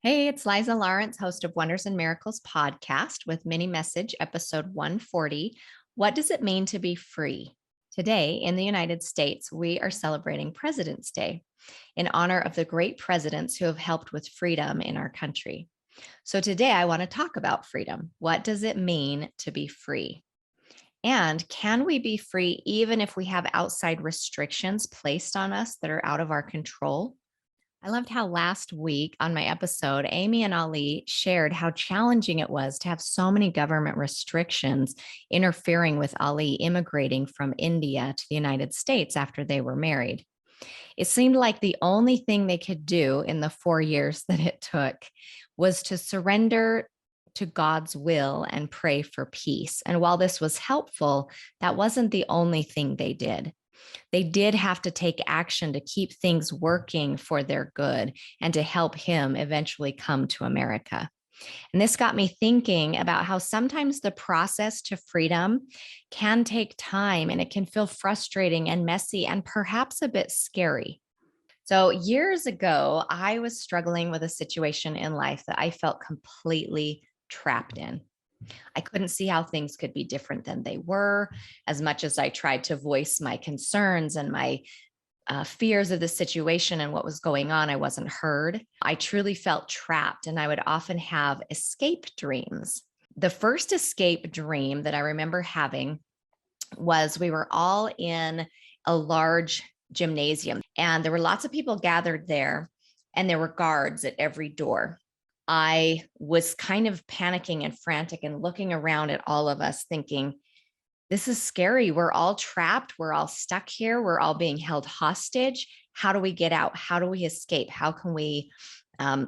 Hey, it's Liza Lawrence, host of Wonders and Miracles podcast with mini message episode 140. What does it mean to be free? Today in the United States, we are celebrating President's Day in honor of the great presidents who have helped with freedom in our country. So today I want to talk about freedom. What does it mean to be free? And can we be free even if we have outside restrictions placed on us that are out of our control? I loved how last week on my episode, Amy and Ali shared how challenging it was to have so many government restrictions interfering with Ali immigrating from India to the United States after they were married. It seemed like the only thing they could do in the 4 years that it took was to surrender to God's will and pray for peace. And while this was helpful, that wasn't the only thing they did. They did have to take action to keep things working for their good and to help him eventually come to America. And this got me thinking about how sometimes the process to freedom can take time and it can feel frustrating and messy and perhaps a bit scary. So, years ago, I was struggling with a situation in life that I felt completely trapped in. I couldn't see how things could be different than they were. As much as I tried to voice my concerns and my fears of the situation and what was going on, I wasn't heard. I truly felt trapped, and I would often have escape dreams. The first escape dream that I remember having was we were all in a large gymnasium, and there were lots of people gathered there, and there were guards at every door. I was kind of panicking and frantic and looking around at all of us thinking, this is scary. We're all trapped. We're all stuck here. We're all being held hostage. How do we get out? How do we escape? How can we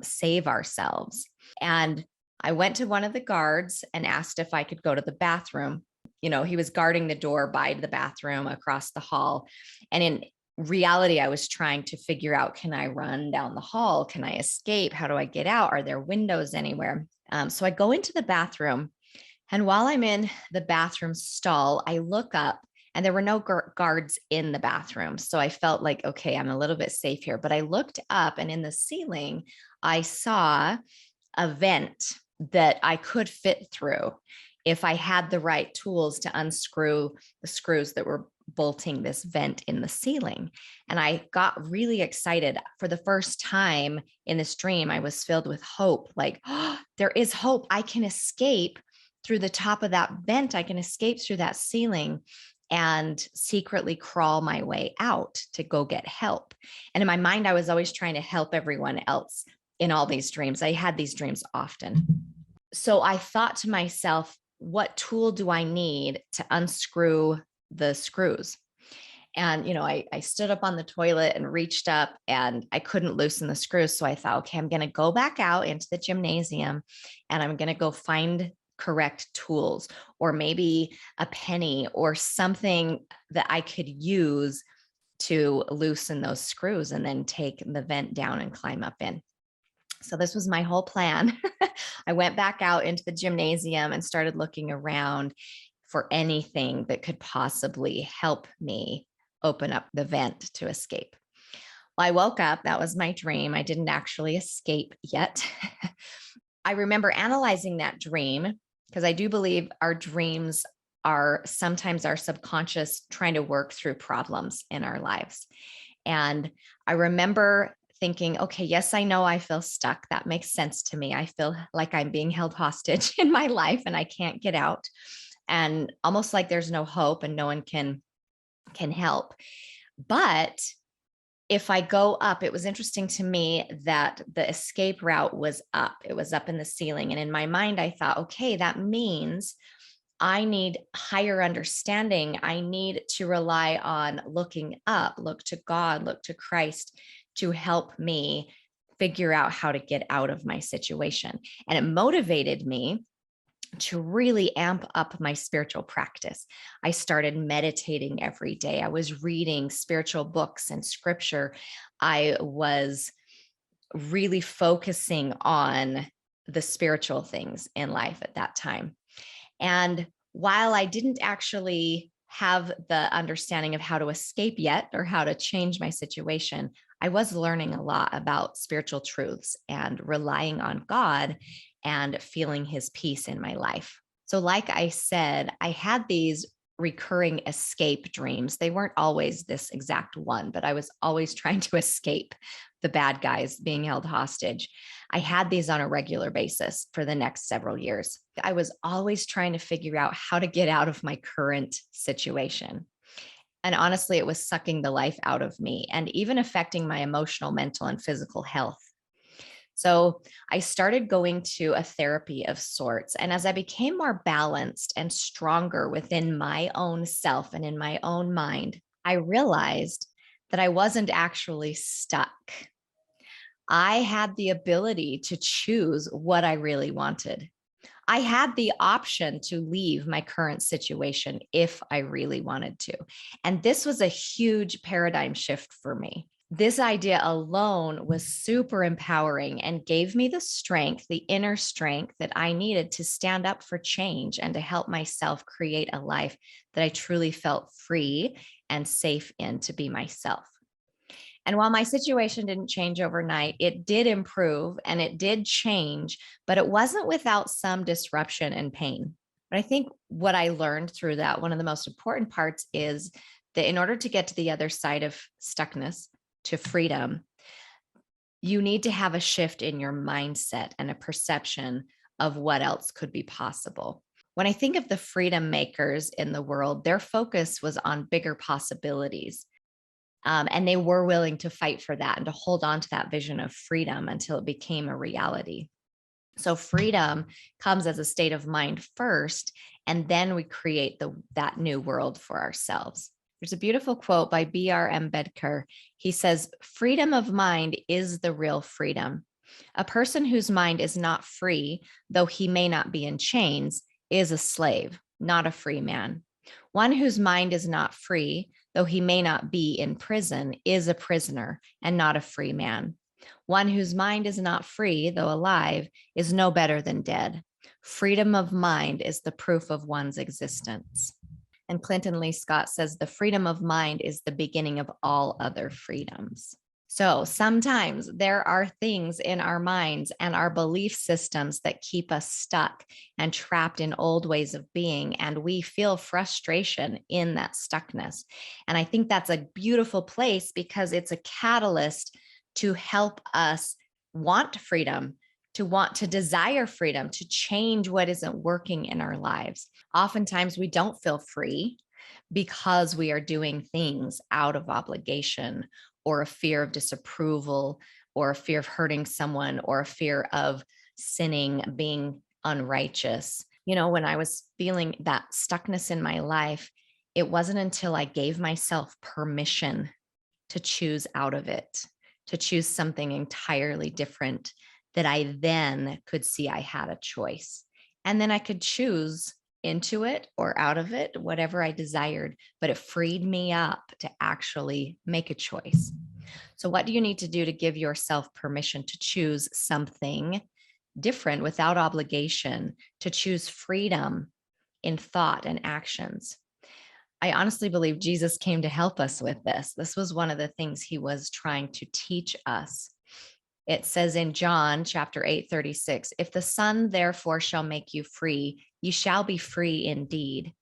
save ourselves? And I went to one of the guards and asked if I could go to the bathroom. You know, he was guarding the door by the bathroom across the hall. And in reality, I was trying to figure out, can I run down the hall? Can I escape? How do I get out? Are there windows anywhere? So I go into the bathroom. And while I'm in the bathroom stall, I look up and there were no guards in the bathroom. So I felt like, okay, I'm a little bit safe here. But I looked up and in the ceiling, I saw a vent that I could fit through if I had the right tools to unscrew the screws that were bolting this vent in the ceiling. And I got really excited. For the first time in this dream, I was filled with hope, like, oh, there is hope. I can escape through the top of that vent. I can escape through that ceiling and secretly crawl my way out to go get help. And in my mind, I was always trying to help everyone else in all these dreams. I had these dreams often. So I thought to myself, what tool do I need to unscrew the screws? And, I stood up on the toilet and reached up and I couldn't loosen the screws. So I thought, okay, I'm going to go back out into the gymnasium and I'm going to go find correct tools or maybe a penny or something that I could use to loosen those screws and then take the vent down and climb up in. So this was my whole plan. I went back out into the gymnasium and started looking around for anything that could possibly help me open up the vent to escape. Well, I woke up. That was my dream. I didn't actually escape yet. I remember analyzing that dream because I do believe our dreams are sometimes our subconscious trying to work through problems in our lives. And I remember thinking, okay, yes, I know I feel stuck. That makes sense to me. I feel like I'm being held hostage in my life and I can't get out. And almost like there's no hope and no one can help. But if I go up, it was interesting to me that the escape route was up. It was up in the ceiling. And in my mind, I thought, okay, that means I need higher understanding. I need to rely on looking up, look to God, look to Christ to help me figure out how to get out of my situation. And it motivated me to really amp up my spiritual practice. I started meditating every day. I was reading spiritual books and scripture. I was really focusing on the spiritual things in life at that time. And while I didn't actually have the understanding of how to escape yet or how to change my situation, I was learning a lot about spiritual truths and relying on God and feeling his peace in my life. So, like I said, I had these recurring escape dreams. They weren't always this exact one, but I was always trying to escape the bad guys being held hostage. I had these on a regular basis for the next several years. I was always trying to figure out how to get out of my current situation. And honestly, it was sucking the life out of me and even affecting my emotional, mental, and physical health. So I started going to a therapy of sorts. And as I became more balanced and stronger within my own self and in my own mind, I realized that I wasn't actually stuck. I had the ability to choose what I really wanted. I had the option to leave my current situation if I really wanted to. And this was a huge paradigm shift for me. This idea alone was super empowering and gave me the strength, the inner strength that I needed to stand up for change and to help myself create a life that I truly felt free and safe in to be myself. And while my situation didn't change overnight, it did improve and it did change, but it wasn't without some disruption and pain. But I think what I learned through that, one of the most important parts is that in order to get to the other side of stuckness, to freedom, you need to have a shift in your mindset and a perception of what else could be possible. When I think of the freedom makers in the world, their focus was on bigger possibilities. And they were willing to fight for that and to hold on to that vision of freedom until it became a reality. So freedom comes as a state of mind first, and then we create that new world for ourselves. There's a beautiful quote by B.R. Ambedkar. He says, "Freedom of mind is the real freedom. A person whose mind is not free, though he may not be in chains, is a slave, not a free man. One whose mind is not free, though he may not be in prison, is a prisoner and not a free man. One whose mind is not free, though alive, is no better than dead. Freedom of mind is the proof of one's existence." And Clinton Lee Scott says, "The freedom of mind is the beginning of all other freedoms." So sometimes there are things in our minds and our belief systems that keep us stuck and trapped in old ways of being. And we feel frustration in that stuckness. And I think that's a beautiful place because it's a catalyst to help us want freedom, to want to desire freedom, to change what isn't working in our lives. Oftentimes we don't feel free because we are doing things out of obligation or a fear of disapproval or a fear of hurting someone or a fear of sinning, being unrighteous. When I was feeling that stuckness in my life, it wasn't until I gave myself permission to choose out of it, to choose something entirely different, that I then could see I had a choice. And then I could choose into it or out of it, whatever I desired, but it freed me up to actually make a choice. So, what do you need to do to give yourself permission to choose something different without obligation, to choose freedom in thought and actions? I honestly believe Jesus came to help us with this. This was one of the things he was trying to teach us. It says in John chapter 8:36, "If the Son therefore shall make you free, you shall be free indeed."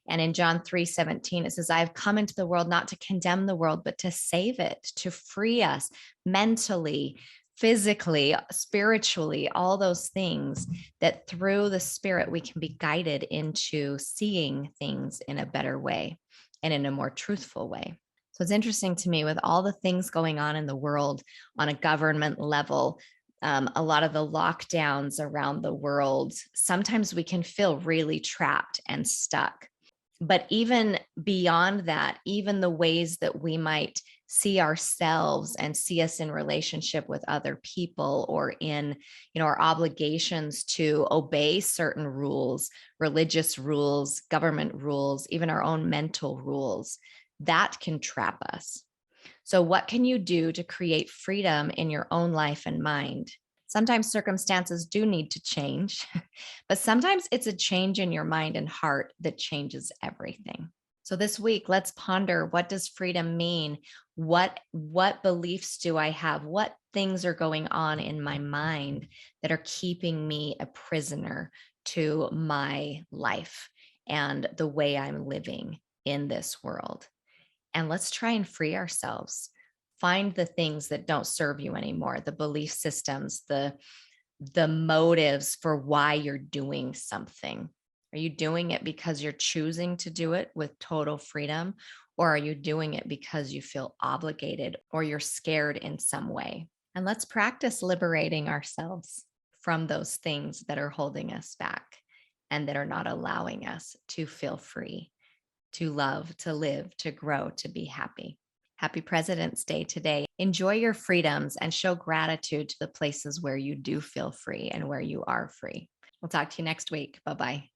And in John 3:17, it says, "I have come into the world not to condemn the world, but to save it, to free us mentally, physically, spiritually, all those things, that through the Spirit we can be guided into seeing things in a better way and in a more truthful way." So it's interesting to me with all the things going on in the world on a government level, a lot of the lockdowns around the world, sometimes we can feel really trapped and stuck. But even beyond that, even the ways that we might see ourselves and see us in relationship with other people or in, our obligations to obey certain rules, religious rules, government rules, even our own mental rules, that can trap us. So what can you do to create freedom in your own life and mind? Sometimes circumstances do need to change, but sometimes it's a change in your mind and heart that changes everything. So this week, let's ponder, what does freedom mean? What beliefs do I have? What things are going on in my mind that are keeping me a prisoner to my life and the way I'm living in this world? And let's try and free ourselves. Find the things that don't serve you anymore, the belief systems, the motives for why you're doing something. Are you doing it because you're choosing to do it with total freedom? Or are you doing it because you feel obligated or you're scared in some way? And let's practice liberating ourselves from those things that are holding us back and that are not allowing us to feel free, to love, to live, to grow, to be happy. Happy President's Day today. Enjoy your freedoms and show gratitude to the places where you do feel free and where you are free. We'll talk to you next week. Bye bye.